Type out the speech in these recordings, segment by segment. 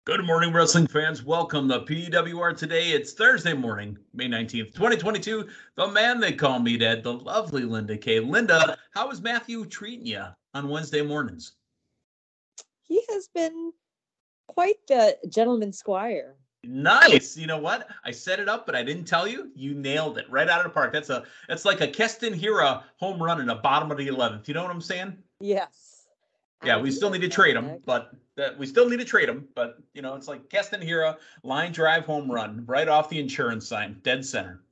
Good morning, wrestling fans. Welcome to PWR today. It's Thursday morning, May 19th, 2022. The man they call Meathead, the lovely Linda K. Linda, how is Matthew treating you on Wednesday mornings? He has been quite the gentleman squire. Nice. You know what? I set it up, but I didn't tell you. You nailed it right out of the park. That's like a Keston Hira home run in the bottom of the 11th. You know what I'm saying? Yes. Yeah, we still need to trade him, but it's like Keston Hira line drive home run right off the insurance sign, dead center.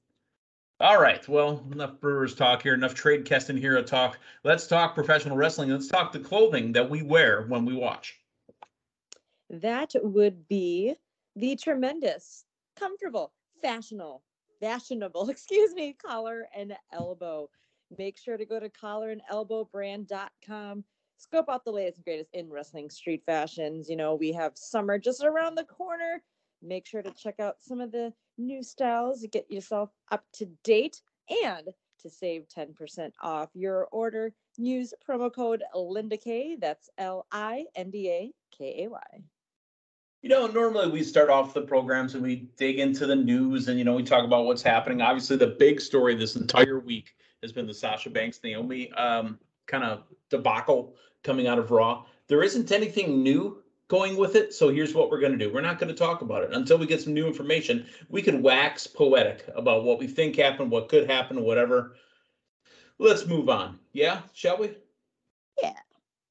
All right, well, enough Brewers talk here, enough trade Keston Hira talk. Let's talk professional wrestling. Let's talk the clothing that we wear when we watch. That would be the tremendous, comfortable, fashionable, collar and elbow. Make sure to go to collarandelbowbrand.com. Scope out the latest and greatest in wrestling street fashions. You know, we have summer just around the corner. Make sure to check out some of the new styles to get yourself up to date and to save 10% off your order. Use promo code LindaK. That's LINDAKAY. You know, normally we start off the programs and we dig into the news and, we talk about what's happening. Obviously, the big story this entire week has been the Sasha Banks Naomi kind of debacle coming out of Raw. There isn't anything new going with it. So here's what we're going to do. We're not going to talk about it until we get some new information. We can wax poetic about what we think happened, what could happen, whatever. Let's move on. Yeah, shall we? Yeah.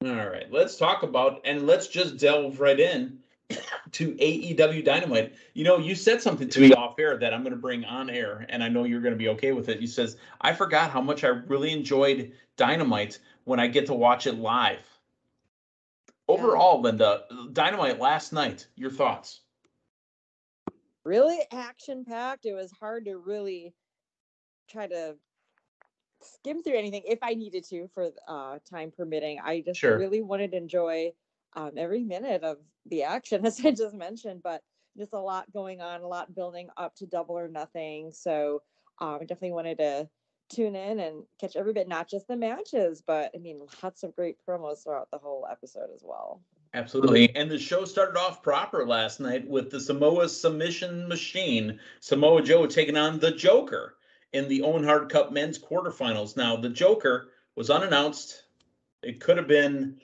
All right. Let's talk about, and let's just delve right in to AEW Dynamite. You said something to me off air that I'm going to bring on air, and I know you're going to be okay with it. You says, I forgot how much I really enjoyed Dynamite when I get to watch it live. Overall, Linda, Dynamite last night, your thoughts? Really action-packed. It was hard to really try to skim through anything if I needed to for time permitting. I just really wanted to enjoy every minute of the action, as I just mentioned, but just a lot going on, a lot building up to Double or Nothing. So I definitely wanted to tune in and catch every bit, not just the matches, but I mean, lots of great promos throughout the whole episode as well. Absolutely. And the show started off proper last night with the Samoa submission machine, Samoa Joe taking on the Joker in the Owen Hardcup men's quarterfinals. Now, the Joker was unannounced. It could have been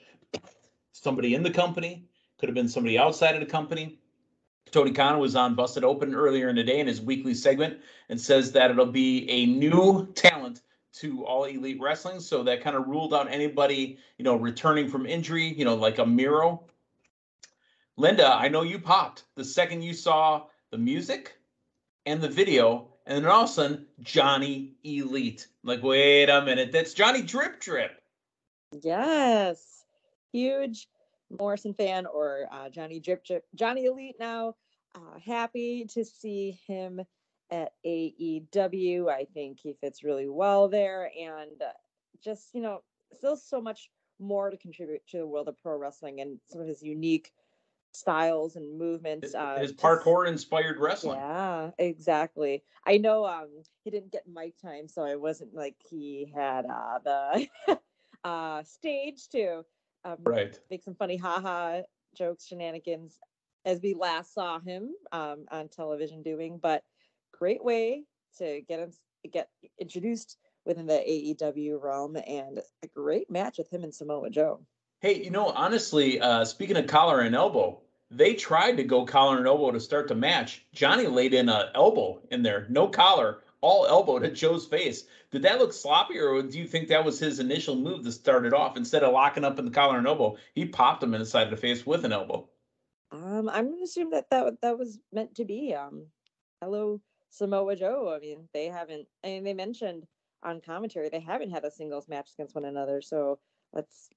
somebody in the company, could have been somebody outside of the company. Tony Khan was on Busted Open earlier in the day in his weekly segment and says that it'll be a new talent to All Elite Wrestling. So that kind of ruled out anybody, returning from injury, like a Miro. Linda, I know you popped the second you saw the music and the video, and then all of a sudden, Johnny Elite. Like, wait a minute, that's Johnny Drip Drip. Yes. Huge Morrison fan, or Johnny Drip Drip. Johnny Elite now. Happy to see him at AEW. I think he fits really well there, and just, still so much more to contribute to the world of pro wrestling and some of his unique styles and movements. His parkour-inspired wrestling. Yeah, exactly. I know he didn't get mic time, so I wasn't like he had the stage to make some funny haha jokes, shenanigans as we last saw him on television doing. But great way to get introduced within the AEW realm, and a great match with him and Samoa Joe. Hey, honestly, speaking of collar and elbow, they tried to go collar and elbow to start the match. Johnny laid in an elbow in there, no collar, all elbow to Joe's face. Did that look sloppy, or do you think that was his initial move to start it off? Instead of locking up in the collar and elbow, he popped him in the side of the face with an elbow. I'm going to assume that was meant to be. Hello, Samoa Joe. I mean, they mentioned on commentary they haven't had a singles match against one another. So let's,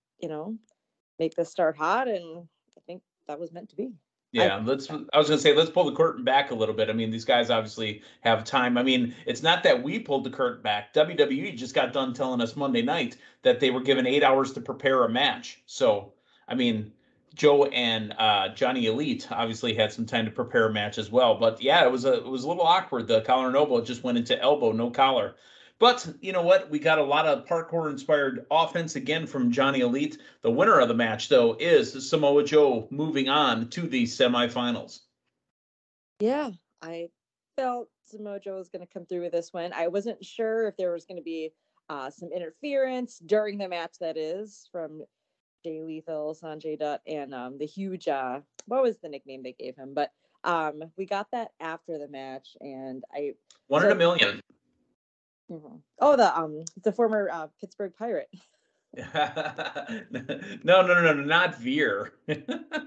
make this start hot, and I think that was meant to be. Yeah, I was going to say, let's pull the curtain back a little bit. I mean, these guys obviously have time. I mean, it's not that we pulled the curtain back. WWE just got done telling us Monday night that they were given 8 hours to prepare a match. So, I mean, Joe and Johnny Elite obviously had some time to prepare a match as well. But yeah, it was a little awkward. The collar and elbow just went into elbow, no collar. But you know what? We got a lot of parkour-inspired offense again from Johnny Elite. The winner of the match, though, is Samoa Joe, moving on to the semifinals. Yeah, I felt Samoa Joe was going to come through with this one. I wasn't sure if there was going to be some interference during the match, that is, from Jay Lethal, Sanjay Dutt, and the huge, what was the nickname they gave him? But we got that after the match, and I... One in a million. Mm-hmm. Oh, the former Pittsburgh Pirate. No, not Veer.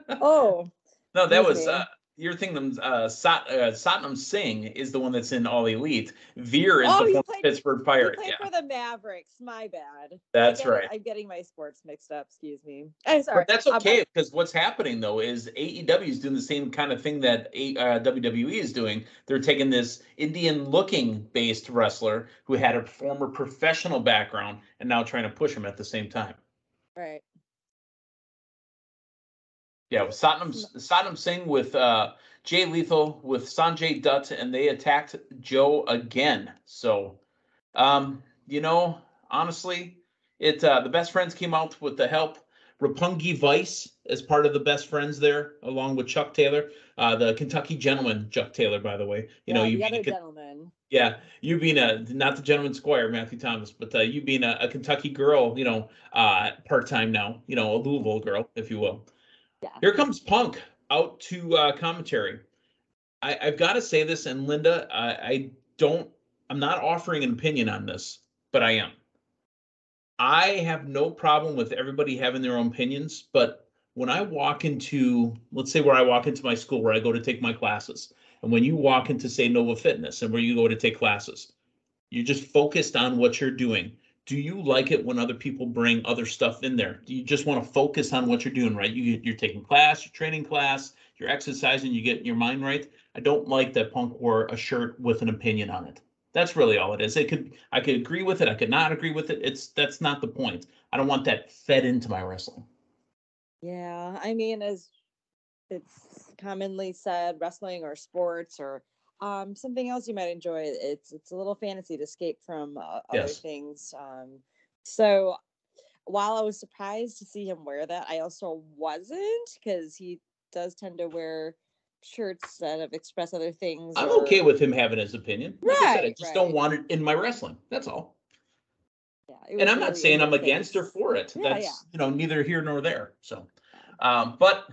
Oh. No, that was you're thinking Satnam Singh is the one that's in All Elite. Veer is the former Pittsburgh Pirate. He played for the Mavericks. My bad. That's right. I'm getting my sports mixed up. Excuse me. I'm sorry. But that's okay, because what's happening though is AEW is doing the same kind of thing that WWE is doing. They're taking this Indian-looking based wrestler who had a former professional background and now trying to push him at the same time. Right. Yeah, Satnam Singh with Jay Lethal with Sanjay Dutt, and they attacked Joe again. So, honestly, the best friends came out with the help. Roppongi Vice as part of the best friends there, along with Chuck Taylor, the Kentucky gentleman, Chuck Taylor, by the way. The other gentleman. Yeah, you being not the gentleman squire, Matthew Thomas, but you being a Kentucky girl, part-time now, a Louisville girl, if you will. Yeah. Here comes Punk out to commentary. I've got to say this, and Linda, I'm not offering an opinion on this, but I am. I have no problem with everybody having their own opinions, but when I walk into, let's say where I walk into my school where I go to take my classes, and when you walk into, say, Nova Fitness and where you go to take classes, you're just focused on what you're doing. Do you like it when other people bring other stuff in there? Do you just want to focus on what you're doing, right? You're taking class, you're training class, you're exercising, you get your mind right. I don't like that Punk wore a shirt with an opinion on it. That's really all it is. I could agree with it. I could not agree with it. That's not the point. I don't want that fed into my wrestling. Yeah, I mean, as it's commonly said, wrestling or sports or something else you might enjoy, it's a little fantasy to escape from other things. So while I was surprised to see him wear that, I also wasn't, because he does tend to wear shirts that express other things. I'm okay with him having his opinion. Like I said, I just don't want it in my wrestling. That's all. Yeah, and I'm not saying I'm against or for it. That's neither here nor there. So. But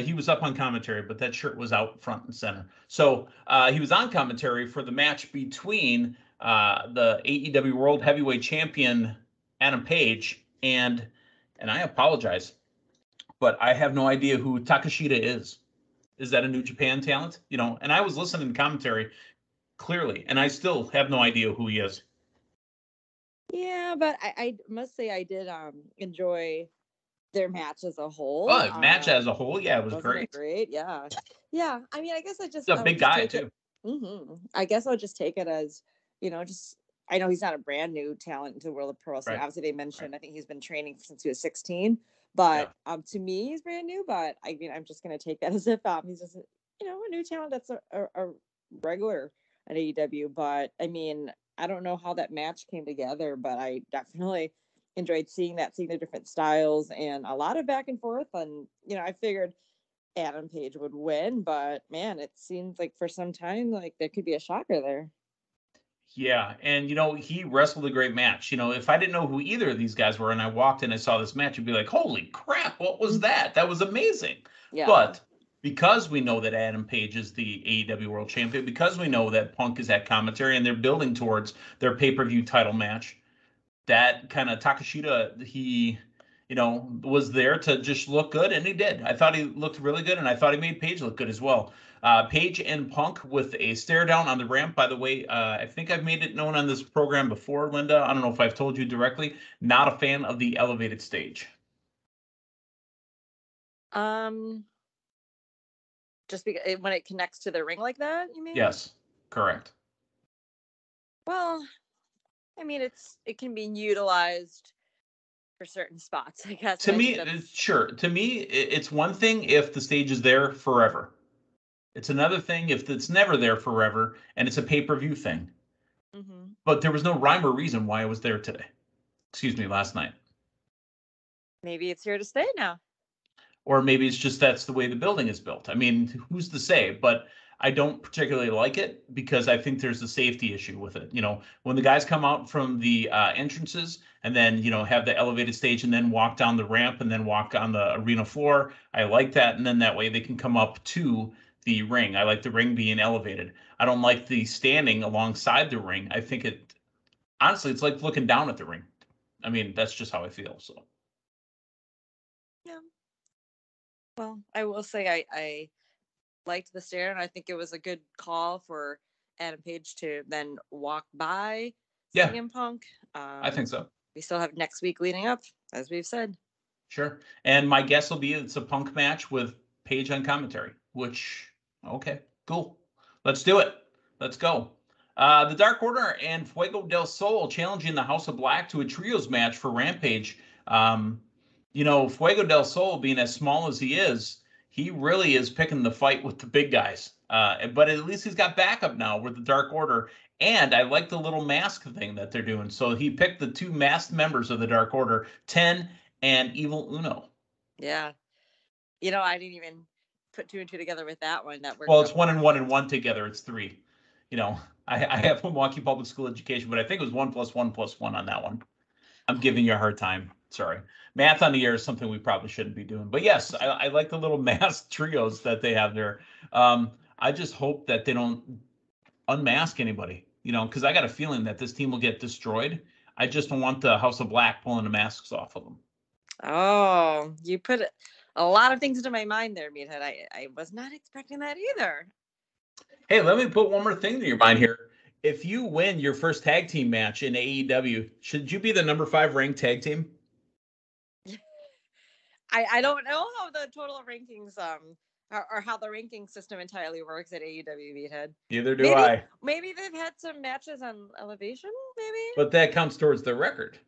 he was up on commentary, but that shirt was out front and center. So he was on commentary for the match between the AEW World Heavyweight Champion Adam Page and I apologize, but I have no idea who Takeshita is. Is that a New Japan talent? And I was listening to commentary clearly, and I still have no idea who he is. Yeah, but I must say I did enjoy their match as a whole. Match as a whole, yeah, it was great. Great, yeah. I mean, I guess I just... He's a big guy, too. I guess I'll just take it as, I know he's not a brand new talent into the world of pro wrestling. Right. Obviously, they mentioned, I think he's been training since he was 16. But to me, he's brand new. But I mean, I'm just going to take that as if he's just, a new talent that's a regular at AEW. But I mean, I don't know how that match came together, but I definitely enjoyed seeing the different styles and a lot of back and forth. And, I figured Adam Page would win, but man, it seems like for some time, like there could be a shocker there. Yeah, and he wrestled a great match. If I didn't know who either of these guys were and I walked in and I saw this match, I'd be like, holy crap, what was that? That was amazing. Yeah. But because we know that Adam Page is the AEW World Champion, because we know that Punk is at commentary and they're building towards their pay-per-view title match, that kind of Takeshita, he, was there to just look good, and he did. I thought he looked really good, and I thought he made Page look good as well. Page and Punk with a stare down on the ramp. By the way, I think I've made it known on this program before, Linda. I don't know if I've told you directly. Not a fan of the elevated stage. Just because when it connects to the ring like that, you mean? Yes, correct. Well, I mean, it can be utilized for certain spots, I guess. To me, sure. To me, it's one thing if the stage is there forever. It's another thing if it's never there forever and it's a pay-per-view thing. Mm-hmm. But there was no rhyme or reason why I was there today. Excuse me, last night. Maybe it's here to stay now. Or maybe it's just that's the way the building is built. I mean, who's to say? But I don't particularly like it because I think there's a safety issue with it. When the guys come out from the entrances and then, have the elevated stage and then walk down the ramp and then walk on the arena floor, I like that. And then that way they can come up to the ring. I like the ring being elevated. I don't like the standing alongside the ring. I think honestly, it's like looking down at the ring. I mean, that's just how I feel. So. Yeah. Well, I will say I liked the stare, and I think it was a good call for Adam Page to then walk by CM Punk. I think so. We still have next week leading up, as we've said. Sure. And my guess will be it's a Punk match with Page on commentary, which, okay, cool. Let's do it. Let's go. The Dark Order and Fuego del Sol challenging the House of Black to a trios match for Rampage. Fuego del Sol, being as small as he is, he really is picking the fight with the big guys. But at least he's got backup now with the Dark Order. And I like the little mask thing that they're doing. So he picked the two masked members of the Dark Order, 10 and Evil Uno. Yeah. I didn't even put 2 and 2 together with that one. Well, it's 1 and 1 and 1 together. It's 3. I have Milwaukee Public School education, but I think it was 1 + 1 + 1 on that one. I'm giving you a hard time. Sorry. Math on the air is something we probably shouldn't be doing. But yes, I like the little masked trios that they have there. I just hope that they don't unmask anybody, because I got a feeling that this team will get destroyed. I just don't want the House of Black pulling the masks off of them. Oh, you put a lot of things into my mind there, Meathead. I was not expecting that either. Hey, let me put one more thing in your mind here. If you win your first tag team match in AEW, should you be the number 5 ranked tag team? I don't know how the total rankings or how the ranking system entirely works at AEW, Meathead. Neither do I. Maybe they've had some matches on Elevation, maybe? But that counts towards their record.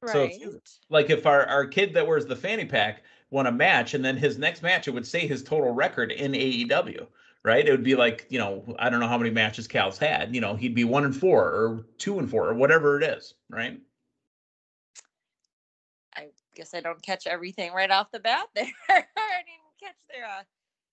Right. So like if our kid that wears the fanny pack won a match and then his next match, it would say his total record in AEW, right? It would be like, I don't know how many matches Cal's had. He'd be 1 and 4 or 2 and 4 or whatever it is, right? I guess I don't catch everything right off the bat there. I didn't catch their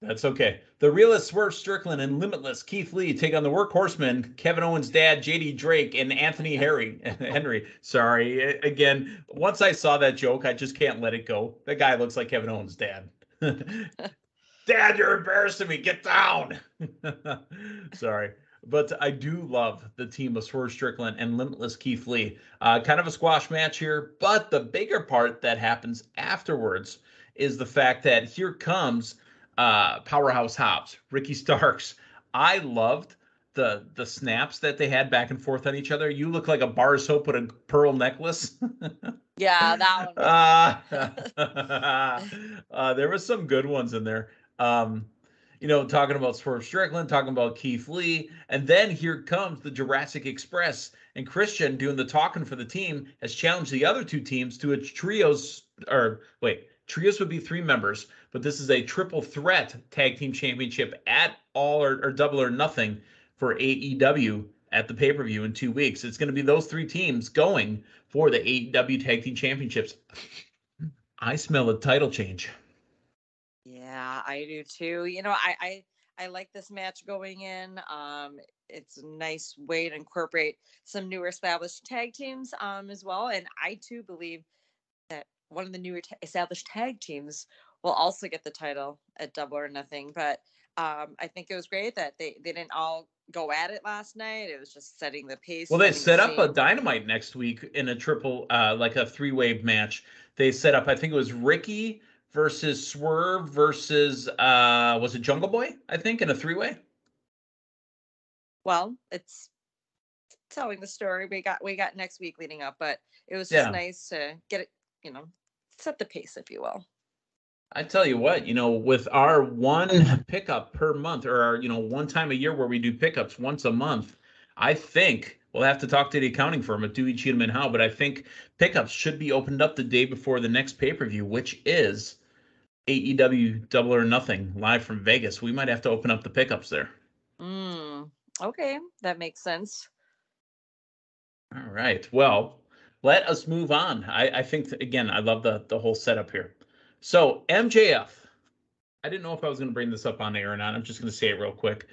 That's okay. The Realist Swerve Strickland and Limitless Keith Lee take on the Workhorsemen, Kevin Owens' dad, JD Drake, and Anthony Henry. Sorry. Again, once I saw that joke, I just can't let it go. That guy looks like Kevin Owens' dad. Dad, you're embarrassing me. Get down. Sorry. But I do love the team of Swerve Strickland and Limitless Keith Lee. Kind of a squash match here, but the bigger part that happens afterwards is the fact that here comes Powerhouse Hobbs, Ricky Starks. I loved the snaps that they had back and forth on each other. You look like a bar of soap with a pearl necklace. Yeah, that one. There was some good ones in there. Talking about Swerve Strickland, talking about Keith Lee, and then here comes the Jurassic Express, and Christian doing the talking for the team has challenged the other 2 teams to a trios would be 3 members, but this is a triple threat tag team championship at All or Double or Nothing for AEW at the pay-per-view in 2 weeks. It's going to be those 3 teams going for the AEW tag team championships. I smell a title change. Yeah, I do too. I like this match going in. It's a nice way to incorporate some newer established tag teams as well. And I too believe that one of the newer established tag teams will also get the title at Double or Nothing. But I think it was great that they didn't all go at it last night. It was just setting the pace. Well, they set up a Dynamite next week in a triple, like a 3-way match. They set up, I think it was Ricky versus Swerve versus, was it Jungle Boy, I think, in a 3-way? Well, it's telling the story we got next week leading up, but it was just nice to get it, set the pace, if you will. I tell you what, with our one pickup per month, or our, one time a year where we do pickups once a month, I think we'll have to talk to the accounting firm at Dewey, Cheatham and Howe, but I think pickups should be opened up the day before the next pay-per-view, which is AEW Double or Nothing live from Vegas. We might have to open up the pickups there. Okay, that makes sense. All right. Well, let us move on. I think, again, I love the whole setup here. So MJF, I didn't know if I was going to bring this up on air or not. I'm just going to say it real quick.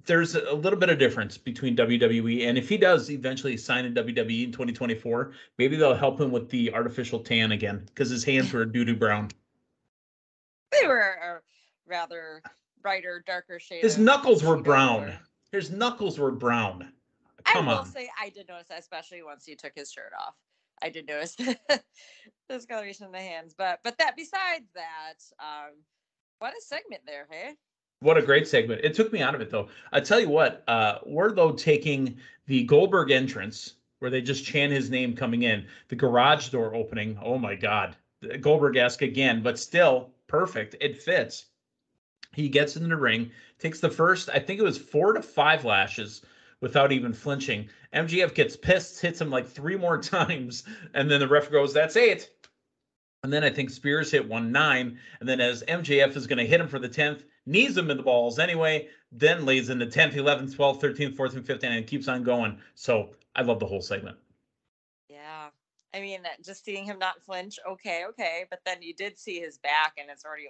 There's a little bit of difference between WWE, and if he does eventually sign in WWE in 2024, maybe they'll help him with the artificial tan again because his hands were doo-doo brown. They were a rather brighter, darker shade. His knuckles were brown. His knuckles were brown. Come on. I will say I did notice that, especially once he took his shirt off. I did notice this coloration in the hands, but that besides that, what a segment there, hey? What a great segment. It took me out of it, though. I tell you what, we're, though, taking the Goldberg entrance, where they just chant his name coming in, the garage door opening. Oh, my God. Goldberg-esque again, but still perfect. It fits. He gets into the ring, takes the first, I think it was 4 to 5 lashes without even flinching. MJF gets pissed, hits him like 3 more times, and then the ref goes, "That's 8." And then I think Spears hit 1-9. And then as MJF is going to hit him for the 10th, knees him in the balls anyway, then lays in the 10th, 11th, 12th, 13th, 14th, 15th, and keeps on going. So I love the whole segment. Yeah. I mean, just seeing him not flinch, okay. But then you did see his back, and it's already,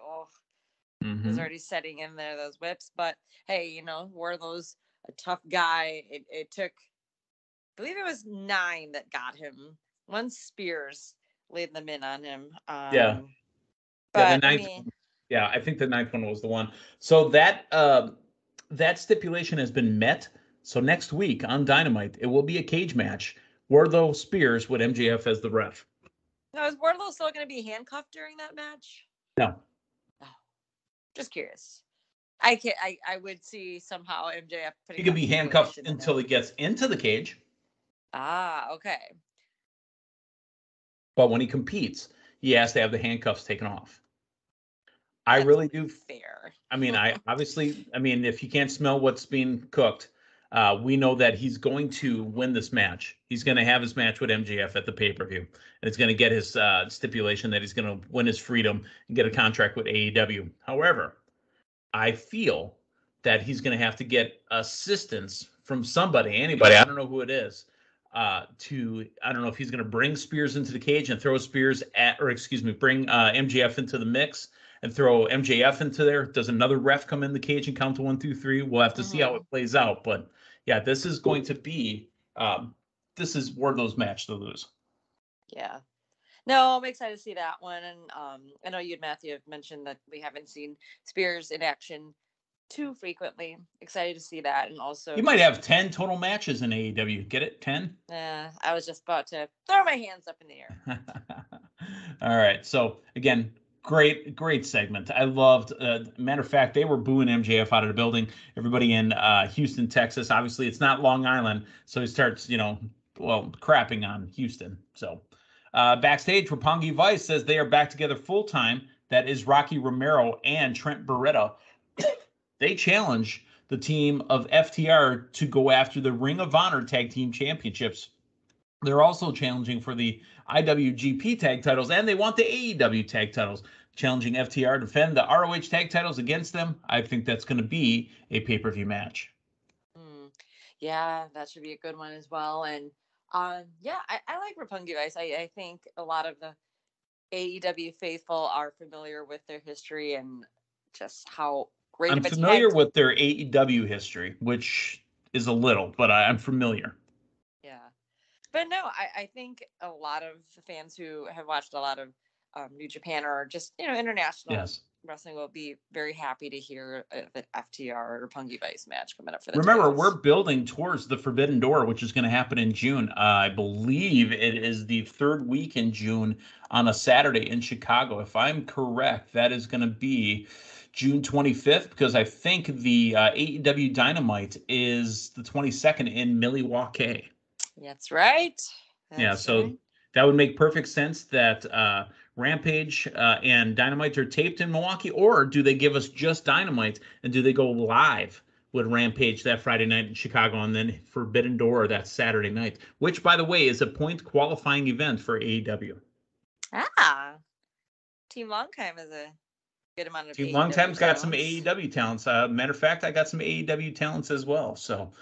was already setting in there, those whips. But hey, Wardlow's a tough guy. It took, I believe it was 9 that got him. Once Spears laid them in on him. Yeah. But the 9th, I think the 9th one was the one. So that stipulation has been met. So next week on Dynamite, it will be a cage match. Wardlow Spears with MJF as the ref. Now, is Wardlow still going to be handcuffed during that match? No. Oh, just curious. I would see somehow MJF putting. He could be handcuffed until he gets into the cage. Ah, okay. But when he competes, he has to have the handcuffs taken off. I really do. Fair. I mean, if you can't smell what's being cooked, we know that he's going to win this match. He's going to have his match with MJF at the pay-per-view, and it's going to get his stipulation that he's going to win his freedom and get a contract with AEW. However, I feel that he's going to have to get assistance from anybody. I don't know who it is. I don't know if he's going to bring Spears into the cage and throw Spears bring MJF into the mix and throw MJF into there. Does another ref come in the cage and count to 1, 2, 3? We'll have to see how it plays out. But yeah, this is going to be this is Wardlow's match to lose. Yeah. No, I'm excited to see that one. And I know you and Matthew have mentioned that we haven't seen Spears in action too frequently. Excited to see that. And also, you might have 10 total matches in AEW. Get it? 10? Yeah, I was just about to throw my hands up in the air. All right. So again, great segment. I loved, matter of fact, they were booing MJF out of the building. Everybody in Houston, Texas. Obviously, it's not Long Island. So he starts, crapping on Houston. So backstage, Roppongi Vice says they are back together full time. That is Rocky Romero and Trent Beretta. They challenge the team of FTR to go after the Ring of Honor Tag Team Championships. They're also challenging for the IWGP Tag Titles, and they want the AEW Tag Titles. Challenging FTR to defend the ROH Tag Titles against them. I think that's going to be a pay-per-view match. Yeah, that should be a good one as well. And I like Roppongi Vice. I think a lot of the AEW faithful are familiar with their history and just how great. I'm familiar with their AEW history, which is a little, but I'm familiar. Yeah. But no, I think a lot of fans who have watched a lot of New Japan or just, international wrestling will be very happy to hear the FTR Roppongi Vice match coming up for the Remember, we're building towards the Forbidden Door, which is going to happen in June. I believe it is the 3rd week in June on a Saturday in Chicago. If I'm correct, that is going to be June 25th, because I think the AEW Dynamite is the 22nd in Milwaukee. That's right. So that would make perfect sense that Rampage and Dynamite are taped in Milwaukee, or do they give us just Dynamite and do they go live with Rampage that Friday night in Chicago and then Forbidden Door that Saturday night, which, by the way, is a point qualifying event for AEW. Team Longtime is a good amount of Team AEW Long Time's got some talents. AEW talents. Matter of fact, I got some AEW talents as well. So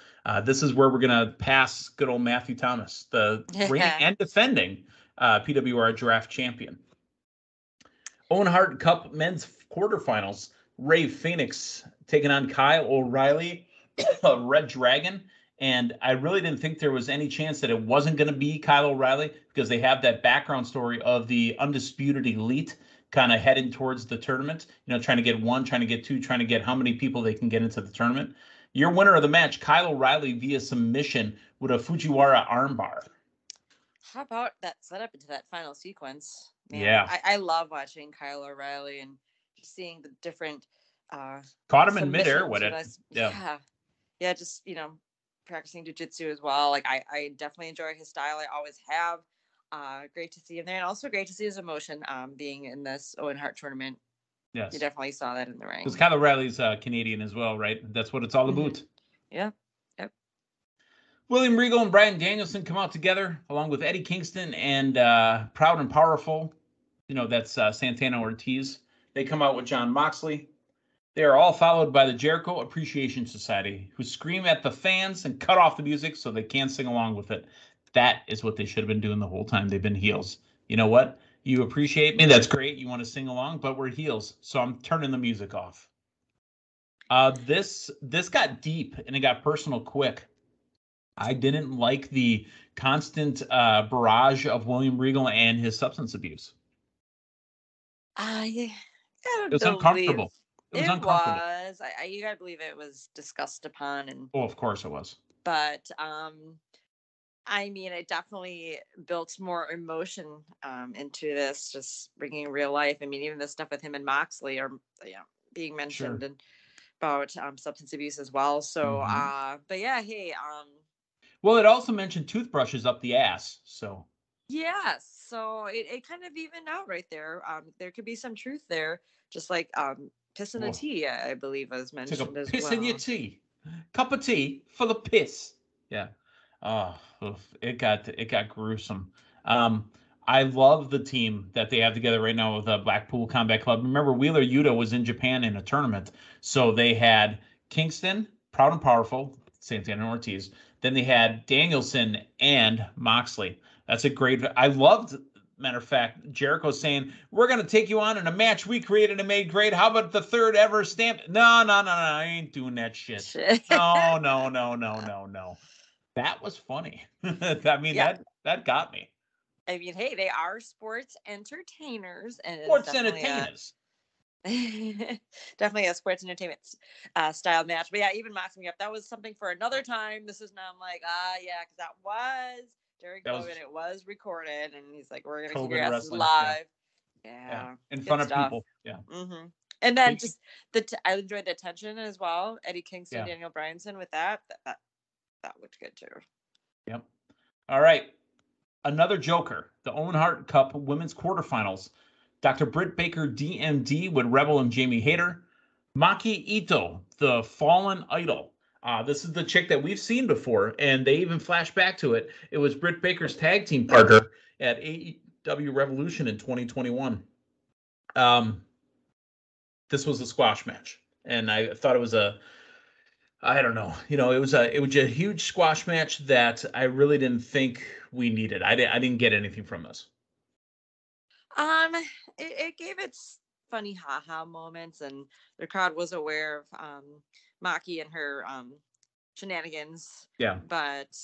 this is where we're going to pass good old Matthew Thomas, the reigning and defending PWR draft champion. Owen Hardcup men's quarterfinals. Ray Phoenix taking on Kyle O'Reilly, Red Dragon. And I really didn't think there was any chance that it wasn't going to be Kyle O'Reilly because they have that background story of the Undisputed Elite kind of heading towards the tournament, trying to get 1, trying to get 2, trying to get how many people they can get into the tournament. Your winner of the match, Kyle O'Reilly via submission with a Fujiwara armbar. How about that setup into that final sequence? Man, yeah. I love watching Kyle O'Reilly and just seeing the different caught him in midair with it. Yeah, just practicing jiu-jitsu as well. Like I definitely enjoy his style. I always have. Great to see him there, and also great to see his emotion being in this Owen Hart tournament. Yes, you definitely saw that in the ring. Because Kyle O'Reilly's Canadian as well, right? That's what it's all about. Yeah. Yep. William Regal and Bryan Danielson come out together along with Eddie Kingston and Proud and Powerful. That's Santana Ortiz. They come out with Jon Moxley. They are all followed by the Jericho Appreciation Society, who scream at the fans and cut off the music so they can't sing along with it. That is what they should have been doing the whole time. They've been heels. You know what? You appreciate me. That's great. You want to sing along, but we're heels. So I'm turning the music off. This got deep and it got personal quick. I didn't like the constant barrage of William Regal and his substance abuse. It was uncomfortable. It was uncomfortable. You gotta believe it was discussed upon, and of course it was. But I mean, it definitely built more emotion into this, just bringing real life. I mean, even the stuff with him and Moxley are being mentioned and about substance abuse as well. So, but yeah, hey. Well, it also mentioned toothbrushes up the ass. So. Yes, so it kind of evened out right there. There could be some truth there, just like piss in the tea, I believe, was mentioned as well. Piss in your tea, cup of tea full of piss. Yeah. Oh, it got gruesome. I love the team that they have together right now with Blackpool Combat Club. Remember, Wheeler Yuta was in Japan in a tournament, so they had Kingston, Proud and Powerful, Santana Ortiz. Then they had Danielson and Moxley. That's a great. I loved. Matter of fact, Jericho saying, "We're going to take you on in a match we created and made great. How about the third ever stamp?" No, I ain't doing that shit. No. That was funny. I mean, that got me. I mean, hey, they are sports entertainers, and sports entertainers. Definitely a sports entertainment style match. But yeah, even Moxley up, that was something for another time. This is now I'm like, because that was during COVID, it was recorded, and he's like, we're gonna keep your asses live. Yeah. In front of people. Yeah. Mm-hmm. And then just I enjoyed the tension as well. Eddie Kingston, Daniel Bryanson with that looked good too. Yep. All right. Another joker, the Owen Hart Cup women's quarterfinals. Dr. Britt Baker, DMD, with Rebel and Jamie Hayter. Maki Ito, the Fallen Idol. This is the chick that we've seen before, and they even flash back to it. It was Britt Baker's tag team partner at AEW Revolution in 2021. This was a squash match, and I thought it was I don't know. It was a huge squash match that I really didn't think we needed. I didn't get anything from this. It gave its funny haha moments, and the crowd was aware of Maki and her shenanigans. Yeah. But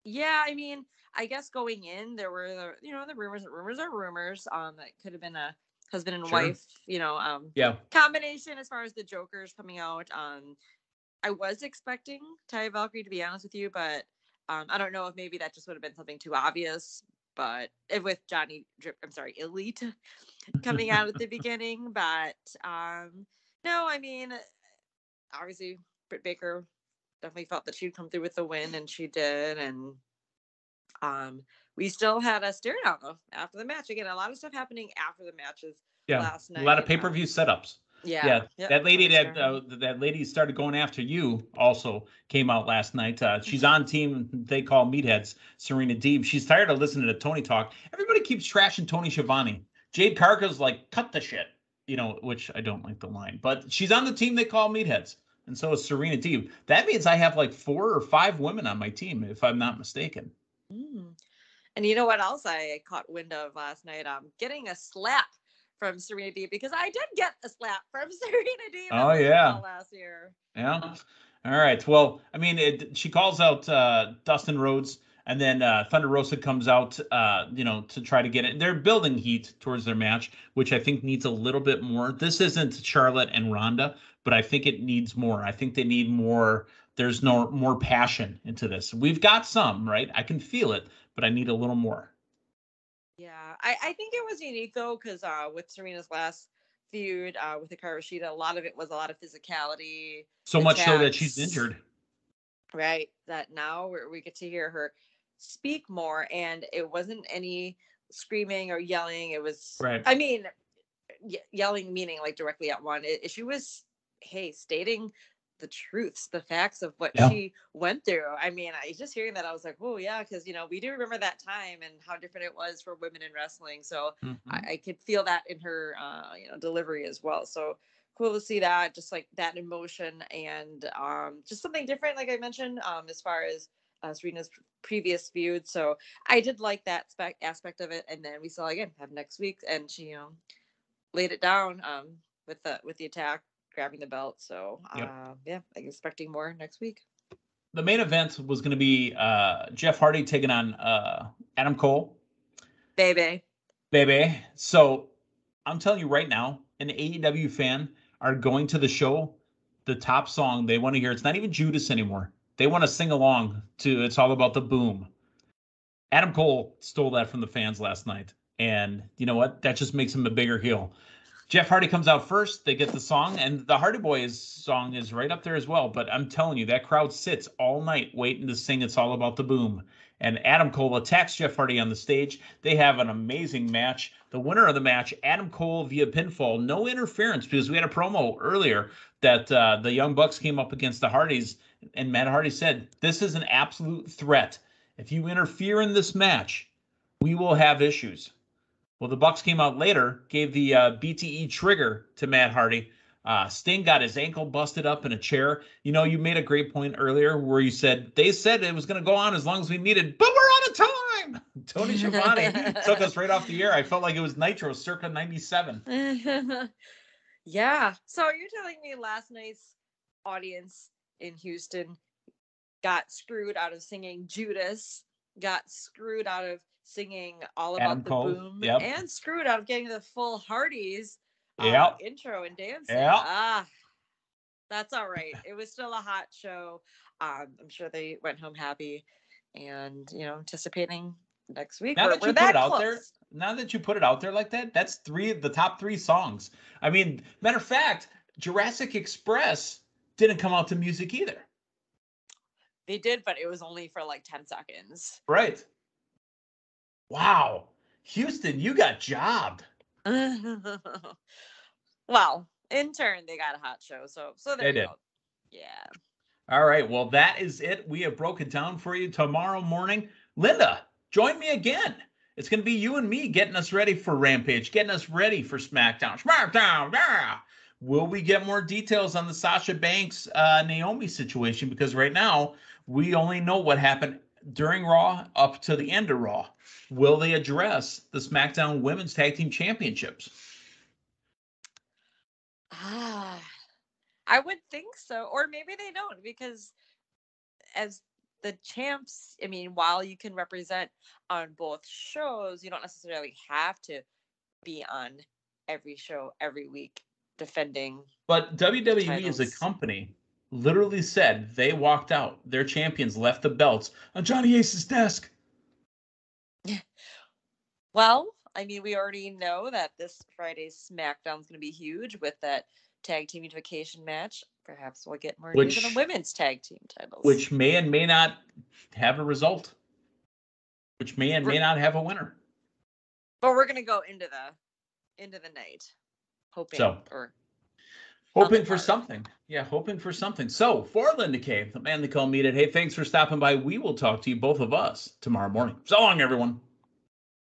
yeah, I mean, I guess going in there were the rumors are rumors. That could have been a husband and wife, combination as far as the jokers coming out. I was expecting Taya Valkyrie, to be honest with you, but I don't know if maybe that just would have been something too obvious. But with Elite coming out at the beginning. But no, I mean, obviously Britt Baker definitely felt that she'd come through with the win, and she did. And we still had a stare down though after the match. Again, a lot of stuff happening after the matches last night. A lot of pay-per-view setups. Yeah. That lady that lady started going after you also came out last night. She's on team they call Meatheads, Serena Deeb. She's tired of listening to Tony talk. Everybody keeps trashing Tony Schiavone. Jade Carca's like, cut the shit. which I don't like the line, but she's on the team they call Meatheads. And so is Serena Deeb. That means I have like 4 or 5 women on my team, if I'm not mistaken. And you know what else I caught wind of last night? Getting a slap from Serena Deeb, because I did get a slap from Serena Deeb. Oh, yeah. Last year. Yeah. All right. Well, I mean, she calls out Dustin Rhodes, and then Thunder Rosa comes out, to try to get it. They're building heat towards their match, which I think needs a little bit more. This isn't Charlotte and Ronda, but I think it needs more. I think they need more. There's no more passion into this. We've got some, right? I can feel it, but I need a little more. Yeah, I think it was unique though, because with Serena's last feud with Hikaru Shida, a lot of it was a lot of physicality. So much so that she's injured. Right. That now we get to hear her speak more, and it wasn't any screaming or yelling. It was, right. I mean, yelling meaning like directly at one. She was, stating the truths, the facts of what she went through. I mean, just hearing that, I was like, oh yeah, because we do remember that time and how different it was for women in wrestling. So I could feel that in her delivery as well. So cool to see that, just like that emotion, and just something different, like I mentioned, as far as Serena's previous feud. So I did like that aspect of it. And then we saw again have next week, and she laid it down with the attack, grabbing the belt. So I'm expecting more next week. The main event was going to be Jeff Hardy taking on Adam Cole. Baby. So I'm telling you right now, an AEW fan are going to the show, the top song they want to hear, it's not even Judas anymore. They want to sing along to It's All About the Boom. Adam Cole stole that from the fans last night. And you know what? That just makes him a bigger heel. Jeff Hardy comes out first. They get the song, and the Hardy Boys song is right up there as well. But I'm telling you, that crowd sits all night waiting to sing It's All About the Boom. And Adam Cole attacks Jeff Hardy on the stage. They have an amazing match. The winner of the match, Adam Cole via pinfall. No interference, because we had a promo earlier that the Young Bucks came up against the Hardys, and Matt Hardy said, this is an absolute threat. If you interfere in this match, we will have issues. Well, the Bucks came out later, gave the BTE trigger to Matt Hardy. Sting got his ankle busted up in a chair. You made a great point earlier where you said, they said it was going to go on as long as we needed, but we're out of time. Tony Schiavone took us right off the air. I felt like it was Nitro circa 97. Yeah. So you're telling me last night's audience in Houston got screwed out of singing Judas, got screwed out of singing All About the Boom, and screwed out of getting the full Hardys intro and dancing. That's all right. It was still a hot show. I'm sure they went home happy, and anticipating next week. Now that you put it out there, now that you put it out there like that, that's the top 3 songs. I mean, matter of fact, Jurassic Express didn't come out to music either. They did, but it was only for like 10 seconds. Right. Wow. Houston, you got jobbed. Well, in turn, they got a hot show. So there you go. Yeah. All right. Well, that is it. We have broken down for you tomorrow morning. Linda, join me again. It's going to be you and me getting us ready for Rampage, getting us ready for SmackDown. Yeah. Will we get more details on the Sasha Banks Naomi situation? Because right now, we only know what happened during Raw up to the end of Raw. Will they address the SmackDown Women's Tag Team Championships? I would think so. Or maybe they don't, because as the champs, I mean, while you can represent on both shows, you don't necessarily have to be on every show every week defending. But WWE titles. As a company literally said they walked out. Their champions left the belts on Johnny Ace's desk. Well, I mean, we already know that this Friday's SmackDown is going to be huge with that tag team unification match. Perhaps we'll get more news on the women's tag team titles, which may and may not have a result, which may and may not have a winner. But we're going to go into the night hoping for something. Yeah, hoping for something. So for Linda Kay, the man they call Meathead, hey, thanks for stopping by. We will talk to you, both of us, tomorrow morning. So long, everyone.